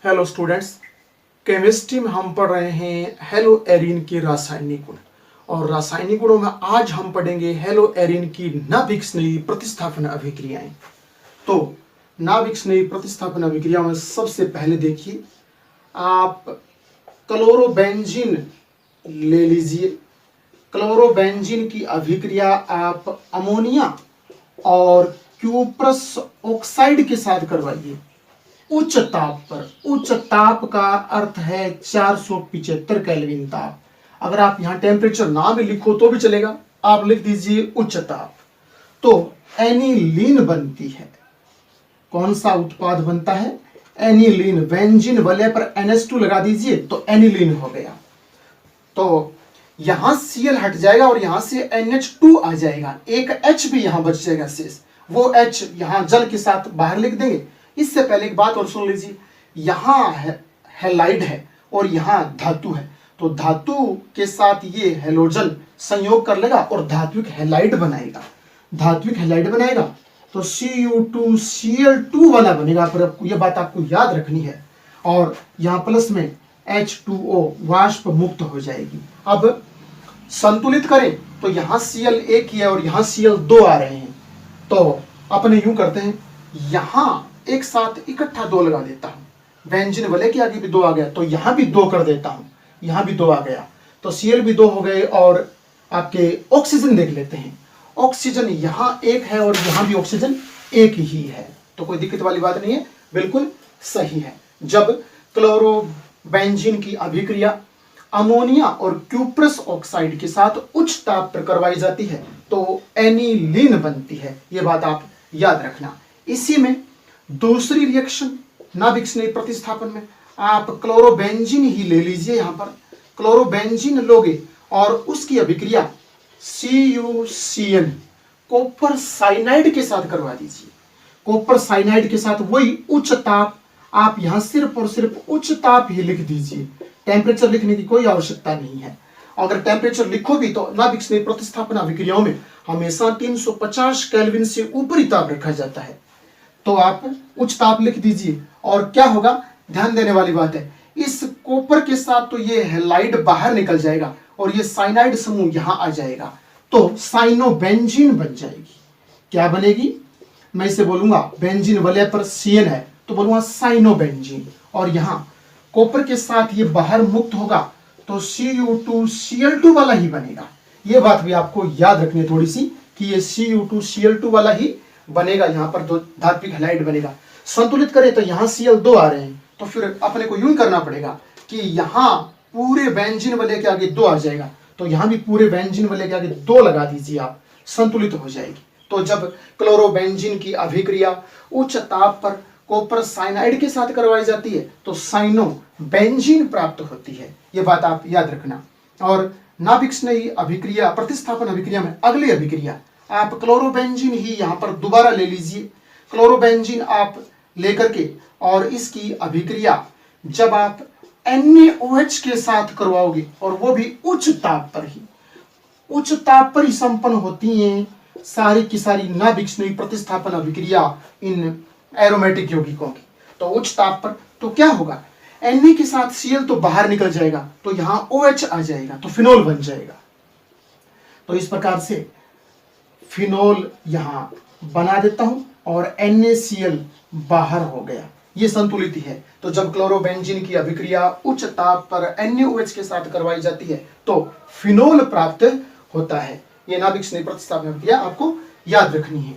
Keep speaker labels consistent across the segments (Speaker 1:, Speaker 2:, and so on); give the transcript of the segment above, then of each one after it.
Speaker 1: Hello students, chemistry में हम पढ़ रहे हैं हेलो एरिन के रासायनिक गुण। और रासायनिक गुणों में आज हम पढ़ेंगे हेलो एरिन की नाभिक स्नेही प्रतिस्थापन अभिक्रियाएं। तो नाभिक स्नेही प्रतिस्थापन अभिक्रिया में सबसे पहले देखिए, आप क्लोरोबेंजीन ले लीजिए। क्लोरोबेंजीन की अभिक्रिया आप अमोनिया और क्यूप्रस ऑक्साइड के साथ करवाइए उच्च ताप पर। उच्च ताप का अर्थ है 475 केल्विन ताप। अगर आप यहां टेम्परेचर ना भी लिखो तो भी चलेगा, आप लिख दीजिए उच्च ताप। तो एनिलीन बनती है। कौन सा उत्पाद बनता है? एनिलीन। बेंजीन वलय पर NH2 लगा दीजिए तो एनिलीन हो गया। तो यहां Cl हट जाएगा और यहां से NH2 आ जाएगा, एक H भी यहां बच जाएगा शेष। वो H यहां जल के साथ बाहर लिख देंगे। इससे पहले एक बात और सुन लीजिए, यहां हैलाइड है और यहां धातु है, तो धातु के साथ ये हेलोजन संयोग कर लेगा और धात्विक हैलाइड बनाएगा। धात्विक हैलाइड बनाएगा तो Cu2Cl2 वाला बनेगा। पर ये बात आपको याद रखनी है। और यहां प्लस में H2O वाष्प मुक्त हो जाएगी। अब संतुलित करें तो यहां Cl एक ही है और यहां Cl दो आ रहे हैं। तो अपने यूं करते हैं, यहां एक साथ इकट्ठा दो लगा देता हूं। बेंजीन वलय के आगे भी दो आ गया तो यहां भी दो कर देता हूं, यहां भी दो आ गया तो Cl भी दो हो गए। और आपके ऑक्सीजन देख लेते हैं, ऑक्सीजन यहां एक है और यहां भी ऑक्सीजन एक ही है, तो कोई दिक्कत वाली बात नहीं है, बिल्कुल सही है। जब क्लोरोबेंजीन की अभिक्रिया अमोनिया और क्यूप्रस ऑक्साइड के साथ उच्च ताप पर करवाई जाती है तो एनिलीन बनती है। यह बात आप याद रखना। इसी में दूसरी रिएक्शन नाभिक स्नेही प्रतिस्थापन में आप क्लोरोबेंजीन ही ले लीजिए। यहां पर क्लोरोबेंजीन लोगे और उसकी अभिक्रिया CuCl कॉपर साइनाइड के साथ करवा दीजिए। कॉपर साइनाइड के साथ वही उच्च ताप, आप यहां सिर्फ और सिर्फ उच्च ताप ही लिख दीजिए, टेम्परेचर लिखने की कोई आवश्यकता नहीं है। अगर टेम्परेचर लिखो भी तो नाभिक स्नेही प्रतिस्थापन अभिक्रियाओं में हमेशा 350 केल्विन से ऊपर ही ताप रखा जाता है, तो आप उच्च ताप लिख दीजिए। और क्या होगा, ध्यान देने वाली बात है, इस कॉपर के साथ तो ये हैलाइड बाहर निकल जाएगा और ये साइनाइड समूह यहां आ जाएगा, तो साइनोबेंजीन बन जाएगी। क्या बनेगी? मैं इसे बोलूंगा, बेंजीन वलय पर Cn है तो बोलूंगा साइनोबेंजीन, और यहां कॉपर के साथ ये बाहर मुक्त होगा तो Cu2Cl2 वाला ही बनेगा। ये बात भी आपको याद रखनी है थोड़ी सी कि ये Cu2Cl2 वाला ही बनेगा। यहां पर दो धात्विक हैलाइड बनेगा। संतुलित करें तो यहां Cl दो आ रहे हैं, तो फिर अपने को यूं करना पड़ेगा कि यहां पूरे बेंजीन वलय के आगे दो आ जाएगा, तो यहां भी पूरे बेंजीन वलय के आगे दो लगा दीजिए आप, संतुलित हो जाएगी। तो जब क्लोरोबेंजीन की अभिक्रिया उच्च ताप पर कॉपर साइनाइड के साथ करवाई जाती है तो साइनोबेंजीन प्राप्त होती है। यह बात आप याद रखना। और नाभिक स्नेही अभिक्रिया प्रतिस्थापन अभिक्रिया में अगली अभिक्रिया आप क्लोरोबेंजीन ही यहां पर दोबारा ले लीजिए। क्लोरोबेंजीन आप लेकर के और इसकी अभिक्रिया जब आप NaOH के साथ करवाओगे, और वो भी उच्च ताप पर ही, उच्च ताप पर ही संपन्न होती हैं सारी की सारी नाभिक स्नेही प्रतिस्थापन अभिक्रिया इन एरोमेटिक यौगिकों की। तो उच्च ताप पर तो क्या होगा, Na के साथ Cl तो बाहर निकल जाएगा तो यहां OH आ जाएगा तो फिनोल बन जाएगा। तो इस प्रकार से फिनोल यहां बना देता हूं और NaCl बाहर हो गया, ये संतुलित ही है। तो जब क्लोरोबेंजीन की अभिक्रिया उच्च ताप पर NaOH के साथ करवाई जाती है तो फिनोल प्राप्त होता है। ये नाभिक स्नेही प्रतिस्थापन अभिक्रिया आपको याद रखनी है।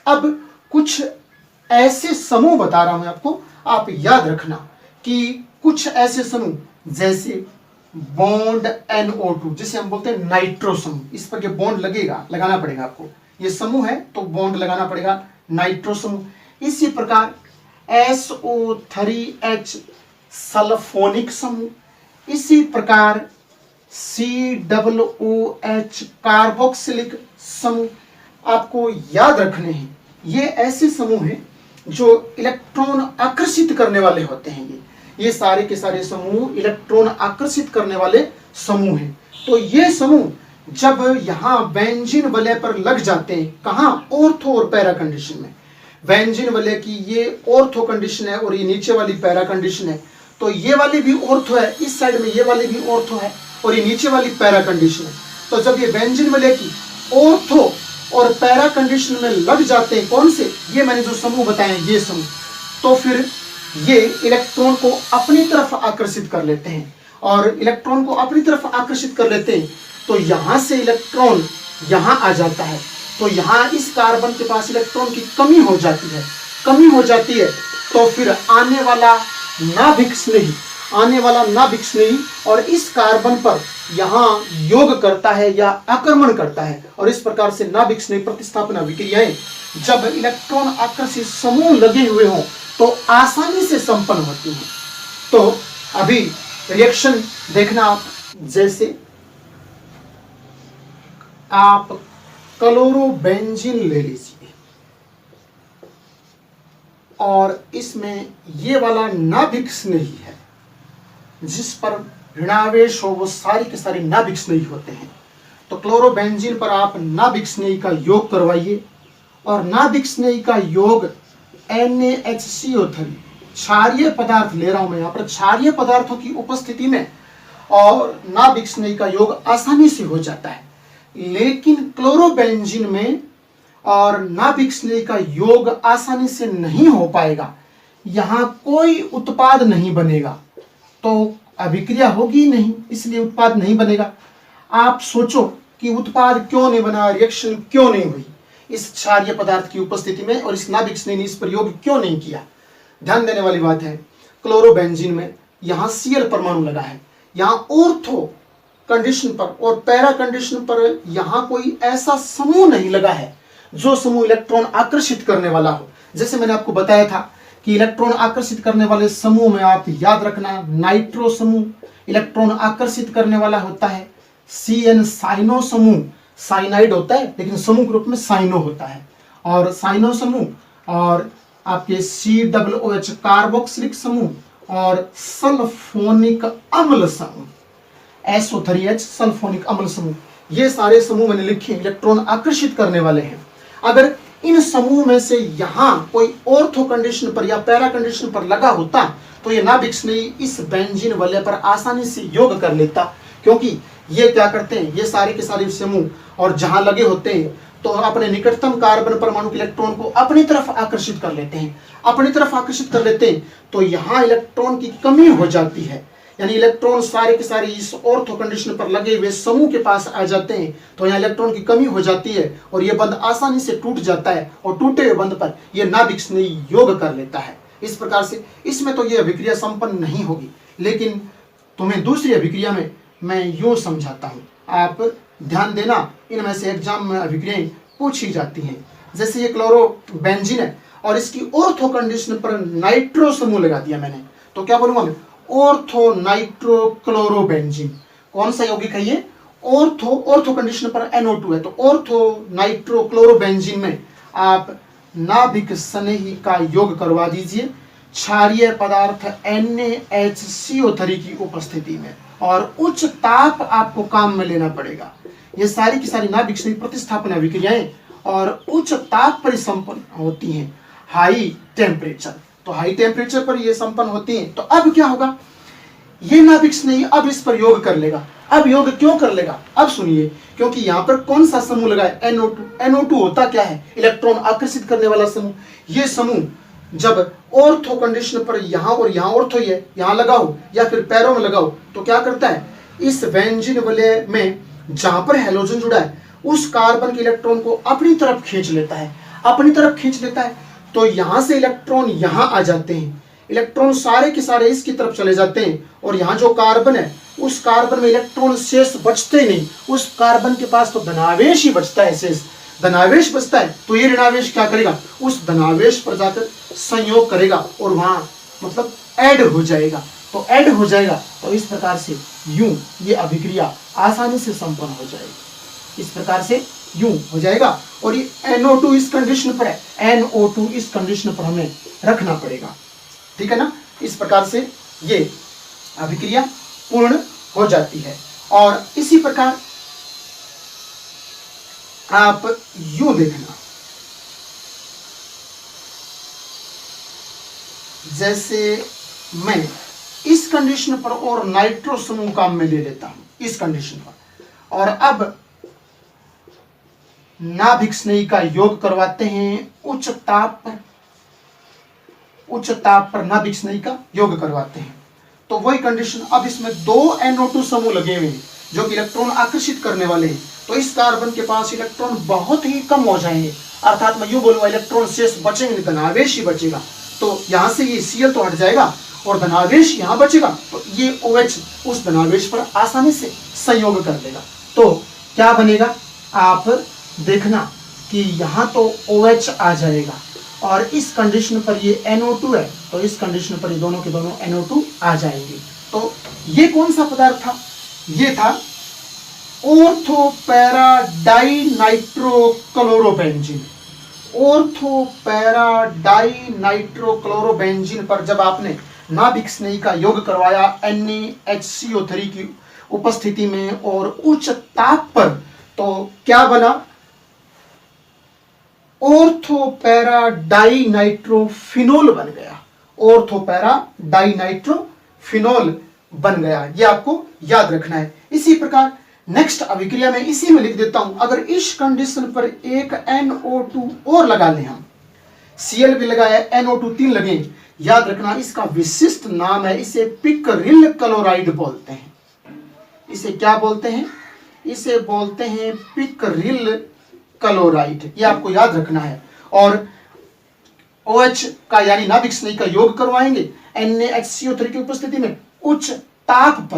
Speaker 1: अब कुछ ऐसे समूह बता रहा हूं आपको, आप याद रखना कि कुछ ऐसे समूह जैसे बॉन्ड NO2, जिसे हम बोलते हैं नाइट्रो समूह, इस पर जो बॉन्ड लगेगा, लगाना पड़ेगा आपको, ये समूह है तो बॉन्ड लगाना पड़ेगा, नाइट्रो समूह। इसी प्रकार SO3H सल्फोनिक समूह, इसी प्रकार COOH कार्बोक्सिलिक समूह आपको याद रखने हैं। ये ऐसे समूह हैं जो इलेक्ट्रॉन आकर्षित करने वाले होते हैं। ये सारे के सारे समूह इलेक्ट्रॉन आकर्षित करने वाले समूह हैं। तो ये समूह जब यहां बेंजीन वलय पर लग जाते हैं, कहां, ऑर्थो और पैरा कंडीशन में, बेंजीन वाले की ये ऑर्थो कंडीशन है और ये नीचे वाली पैरा कंडीशन है, तो ये वाली भी ऑर्थो है, इस साइड में ये वाली भी ऑर्थो है और ये नीचे वाली पैरा कंडीशन है। तो जब ये बेंजीन वाले की ऑर्थो और पैरा कंडीशन में लग जाते हैं, कौन से, ये मैंने जो समूह बताए ये समूह, तो फिर ये इलेक्ट्रॉन को अपनी तरफ आकर्षित कर लेते हैं और इलेक्ट्रॉन को अपनी तरफ आकर्षित कर लेते हैं, तो यहां से इलेक्ट्रॉन यहां आ जाता है। तो यहां इस कार्बन के पास इलेक्ट्रॉन की कमी हो जाती है, तो फिर आने वाला नाभिक स्नेही और इस कार्बन पर यहां योग करता है या आक्रमण करता है, और इस प्रकार से नाभिक स्नेही प्रतिस्थापन अभिक्रियाएं जब इलेक्ट्रॉन आकर्षित समूह लगे हुए हों तो आसानी से संपन्न होती हैं। तो अभी रिएक्शन देखना आप, जैसे आप क्लोरोबेंजीन ले लीजिए और इसमें ये वाला नाभिक स्नेही है, जिस पर ऋणावेश हो वो सारी के सारी नाभिक स्नेही होते हैं। तो क्लोरोबेंजीन पर आप नाभिक स्नेही का योग करवाइए और नाभिक स्नेही का योग NaHCO3 क्षारीय पदार्थ ले रहा हूं मैं यहाँ पर, क्षारीय पदार्थों की उपस्थिति में, और नाभिक स्नेही का योग आसानी से हो जाता है। लेकिन क्लोरोबेंजीन में और नाभिक स्नेही का योग आसानी से नहीं हो पाएगा, यहां कोई उत्पाद नहीं बनेगा, तो अभिक्रिया होगी नहीं, इसलिए उत्पाद नहीं बनेगा। आप सोचो कि उत्पाद क्यों नहीं बना, रिएक्शन क्यों नहीं हुई इस क्षारीय पदार्थ की उपस्थिति में, और इस नाभिक स्नेही ने इस पर योग क्यों नहीं किया। ध्यान देने वाली बात है, क्लोरोबेंजीन में यहां Cl परमाणु लगा है, यहां ऑर्थो कंडीशन पर और पैरा कंडीशन पर यहां कोई ऐसा समूह नहीं लगा है जो समूह इलेक्ट्रॉन आकर्षित करने वाला हो। जैसे मैंने आपको बताया था कि इलेक्ट्रॉन आकर्षित करने वाले समूह में आप याद रखना, नाइट्रो समूह इलेक्ट्रॉन आकर्षित करने वाला होता है, CN साइनो समूह, साइनाइड होता है लेकिन समूह के रूप में साइनो होता है, और साइनो समूह, और आपके COOH कार्बोक्सिलिक समूह और सल्फोनिक अम्ल समूह, SO3H सल्फोनिक अम्ल समूह, ये सारे समूह मैंने लिखे इलेक्ट्रॉन आकर्षित करने वाले हैं। अगर इन समूह में से यहां कोई ऑर्थो कंडीशन पर या पैरा कंडीशन पर लगा होता तो ये नाभिक स्नेही इस बेंजीन वलय पर आसानी से योग कर लेता, क्योंकि ये क्या करते हैं, ये सारे के सारे समूह और जहां लगे होते हैं तो अपने निकटतम कार्बन परमाणु के इलेक्ट्रॉन को अपनी तरफ आकर्षित कर लेते हैं, तो यहां इलेक्ट्रॉन की कमी हो जाती है, यानी इलेक्ट्रॉन सारे के सारे इस ऑर्थो कंडीशन पर लगे हुए समूह के पास आ जाते हैं, तो यहाँ इलेक्ट्रॉन की कमी हो जाती है और ये बंध आसानी से टूट जाता है, और टूटे हुए बंध पर यह नाभिक स्नेही योग कर लेता है। इस प्रकार से इसमें तो ये अभिक्रिया संपन्न नहीं होगी, लेकिन तुम्हें दूसरी अभिक्रिया में मैं यूं समझाता हूं, आप ध्यान देना, इनमें से एग्जाम में अभिक्रियाएं पूछी जाती हैं। जैसे ये क्लोरोबेंजीन है और इसकी ऑर्थो कंडीशन पर नाइट्रो समूह लगा दिया मैंने, तो क्या बोलूंगा मैं, ऑर्थो नाइट्रो क्लोरोबेंजीन। कौन सा यौगिक है ये, ऑर्थो कंडीशन पर NO2 है, तो ऑर्थो नाइट्रो क्लोरोबेंजीन में आप नाभिक स्नेही का योग करवा दीजिए क्षारीय पदार्थ NaHCO3 की उपस्थिति में, और उच्च ताप आपको काम में लेना पड़ेगा। ये सारी की सारी नाभिक स्नेही प्रतिस्थापन अभिक्रियाएं और उच्च ताप पर संपन्न होती हैं, हाई टेम्परेचर, तो हाई टेम्परेचर पर ये संपन्न होती हैं। तो अब क्या होगा, ये नाभिक स्नेही अब इस पर योग कर लेगा। अब योग क्यों कर लेगा, अब सुनिए, क्योंकि यहां पर कौन सा समूह लगा है, NO2 होता क्या है, इलेक्ट्रॉन आकर्षित करने वाला समूह। ये समूह जब ऑर्थो कंडीशन पर यहां और यहां ऑर्थो ही है, यहां लगाओ या फिर पैरों में लगाओ, तो क्या करता है, इस बेंजीन वलय में जहां पर हैलोजन जुड़ा है उस कार्बन के इलेक्ट्रॉन को अपनी तरफ खींच लेता है, तो यहां से इलेक्ट्रॉन यहां आ जाते हैं, इलेक्ट्रॉन सारे के सारे इसकी तरफ चले जाते हैं, और यहां जो कार्बन है उस कार्बन में इलेक्ट्रॉन शेष बचते नहीं, उस कार्बन के पास तो धनावेश ही बचता है, शेष धनावेश बचता है, तो ये ऋणावेश क्या करेगा, उस धनावेश पर जाकर संयोग करेगा और वहां मतलब ऐड हो जाएगा, तो इस प्रकार से यूं ये अभिक्रिया आसानी से संपन्न हो जाएगी, इस प्रकार से यूं हो जाएगा। और ये NO2 इस कंडीशन पर है, NO2 इस कंडीशन पर हमें रखना पड़ेगा, ठीक है ना। इस प्रकार से ये अभिक्रिया पूर्ण हो जाती है। और इसी प्रकार आप यूं देखना, जैसे मैं इस कंडीशन पर और नाइट्रो समूह काम में ले लेता हूं इस कंडीशन पर, और अब नाभिक स्नेही का योग करवाते हैं उच्च ताप पर नाभिक स्नेही का योग करवाते हैं। तो वही कंडीशन, अब इसमें 2 NO2 समूह लगे हुए हैं जो कि इलेक्ट्रॉन आकर्षित करने वाले हैं, तो इस कार्बन के पास इलेक्ट्रॉन बहुत ही कम हो जाएंगे, अर्थात मैं यूं बोलूंगा इलेक्ट्रॉन शेष बचेंगे, धनावेश ही बचेगा। तो यहां से ये Cl तो हट जाएगा और धनावेश यहां बचेगा, तो ये OH उस धनावेश पर आसानी से संयोग कर देगा। तो क्या बनेगा, आप देखना कि यहां तो OH आ जाएगा और इस कंडीशन पर ये NO2 है, तो इस कंडीशन पर ये दोनों के दोनों NO2 आ जाएंगे। तो ये कौन सा पदार्थ था, ये था ऑर्थो पैरा डाइनाइट्रोक्लोरोबेंजीन। ऑर्थो पैरा डाइनाइट्रोक्लोरोबेंजीन पर जब आपने नाभिक स्नेही का योग करवाया NaHCO3 की उपस्थिति में और उच्च ताप पर, तो क्या बना, ऑर्थोपैरा डाइनाइट्रोफिनोल बन गया। ऑर्थोपैरा डाइनाइट्रोफिनोल बन गया, ये आपको याद रखना है। इसी प्रकार नेक्स्ट अभिक्रिया में इसी में लिख देता हूं, अगर इस कंडीशन पर एक NO2 और लगा लें, हम Cl भी लगाया, NO2 3 लगे, याद रखना इसका विशिष्ट नाम है, इसे पिकरिल क्लोराइड बोलते हैं। इसे क्या बोलते हैं, इसे बोलते हैं पिकरिल क्लोराइड, ये आपको याद रखना है। और OH का यानी नाभिक स्नेही का योग करवाएंगे NaHCO3 की उपस्थिति में उच्च ताप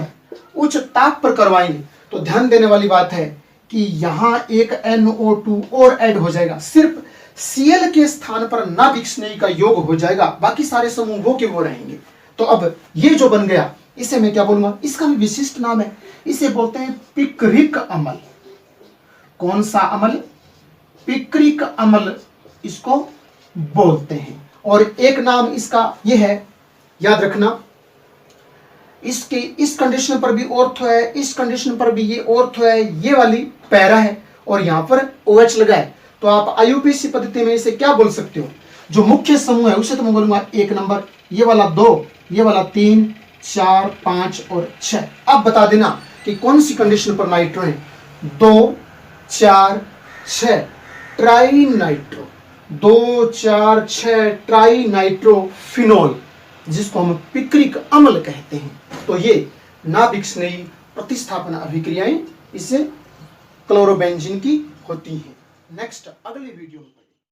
Speaker 1: पर करवाएंगे। तो ध्यान देने वाली बात है कि यहां एक NO2 और ऐड हो जाएगा, सिर्फ Cl के स्थान पर नाभिक स्नेही का योग हो जाएगा, बाकी सारे समूह वो के वो रहेंगे। तो अब ये जो बन गया, इसे मैं क्या बोलूंगा, इसका भी विशिष्ट नाम है, इसे बोलते हैं पिक्रिक अम्ल। कौन सा अम्ल, पिक्रिक अम्ल इसको बोलते हैं। और एक नाम इसका ये है, याद रखना, इसके इस कंडीशन पर भी ऑर्थो है, इस कंडीशन पर भी ये ऑर्थो है, ये वाली पैरा है और यहां पर OH लगा है। तो आप IUPAC पद्धति में इसे क्या बोल सकते हो, जो मुख्य समूह है उसे तो मैं बोलूंगा 1 नंबर, ये वाला 2, ये वाला 3, 4, 5 और 6। अब बता देना कि कौन सी कंडीशन पर नाइट्रो है, 2, 4, 6 ट्राई नाइट्रो, 2, 4, 6 ट्राई नाइट्रोफिनोल, जिसको हम पिक्रिक अम्ल कहते हैं। तो ये नाभिक स्नेही प्रतिस्थापन अभिक्रियाएं इससे क्लोरोबेंजीन की होती हैं। नेक्स्ट अगली वीडियो में